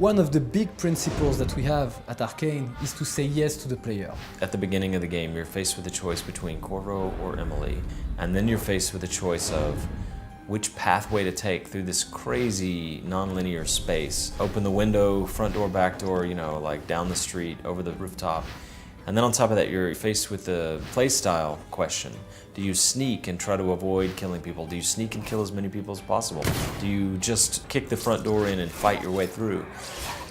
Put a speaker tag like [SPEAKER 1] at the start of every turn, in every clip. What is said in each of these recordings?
[SPEAKER 1] One of the big principles that we have at Arcane is to say yes to the player.
[SPEAKER 2] At the beginning of the game, you're faced with a choice between Corvo or Emily, and then you're faced with a choice of which pathway to take through this crazy non-linear space. Open the window, front door, back door, you know, like down the street, over the rooftop. And then on top of that, you're faced with the playstyle question. Do you sneak and try to avoid killing people? Do you sneak and kill as many people as possible? Do you just kick the front door in and fight your way through?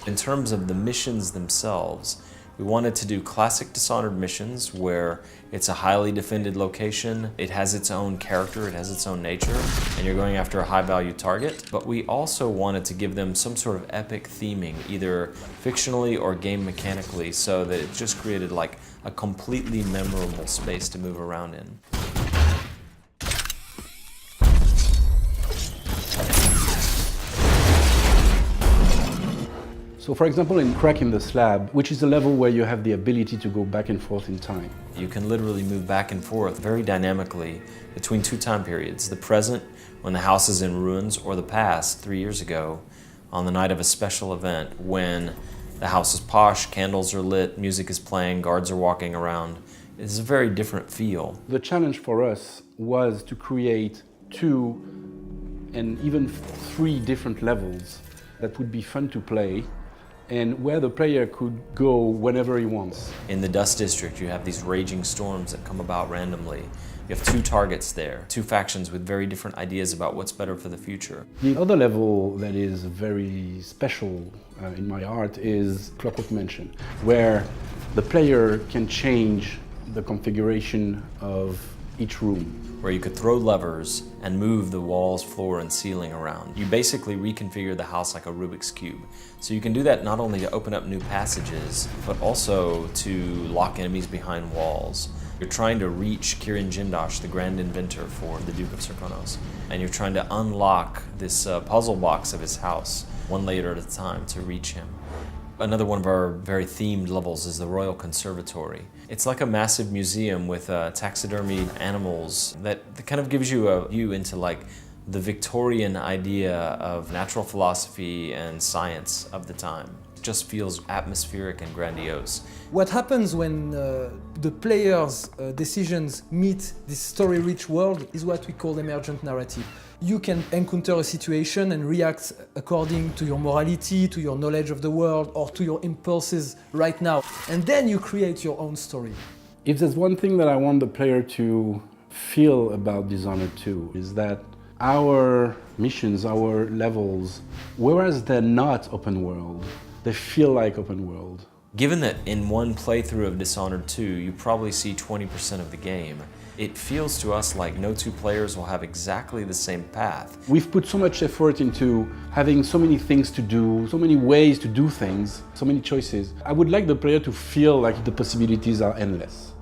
[SPEAKER 2] In terms of the missions themselves, we wanted to do classic Dishonored missions where it's a highly defended location, it has its own character, it has its own nature, and you're going after a high-value target. But we also wanted to give them some sort of epic theming, either fictionally or game mechanically, so that it just created like a completely memorable space to move around in.
[SPEAKER 3] So for example, in Cracking the Slab, which is a level where you have the ability to go back and forth in time.
[SPEAKER 2] You can literally move back and forth very dynamically between two time periods. The present, when the house is in ruins, or the past, 3 years ago, on the night of a special event when the house is posh, candles are lit, music is playing, guards are walking around. It's a very different feel.
[SPEAKER 3] The challenge for us was to create 2 and even 3 different levels that would be fun to play, and where the player could go whenever he wants.
[SPEAKER 2] In the Dust District, you have these raging storms that come about randomly. You have 2 targets there, 2 factions with very different ideas about what's better for the future.
[SPEAKER 3] The other level that is very special in my art is Clockwork Mansion, where the player can change the configuration of each room.
[SPEAKER 2] Where you could throw levers and move the walls, floor, and ceiling around. You basically reconfigure the house like a Rubik's Cube. So you can do that not only to open up new passages, but also to lock enemies behind walls. You're trying to reach Kirin Jindosh, the grand inventor for the Duke of Serkonos, and you're trying to unlock this puzzle box of his house, one layer at a time, to reach him. Another one of our very themed levels is the Royal Conservatory. It's like a massive museum with taxidermied animals that kind of gives you a view into like the Victorian idea of natural philosophy and science of the time. It just feels atmospheric and grandiose.
[SPEAKER 1] What happens when the player's decisions meet this story-rich world is what we call emergent narrative. You can encounter a situation and react according to your morality, to your knowledge of the world, or to your impulses right now. And then you create your own story.
[SPEAKER 3] If there's one thing that I want the player to feel about Dishonored 2 is that our missions, our levels, whereas they're not open world, they feel like open world.
[SPEAKER 2] Given that in one playthrough of Dishonored 2, you probably see 20% of the game, it feels to us like no 2 players will have exactly the same path.
[SPEAKER 3] We've put so much effort into having so many things to do, so many ways to do things, so many choices. I would like the player to feel like the possibilities are endless.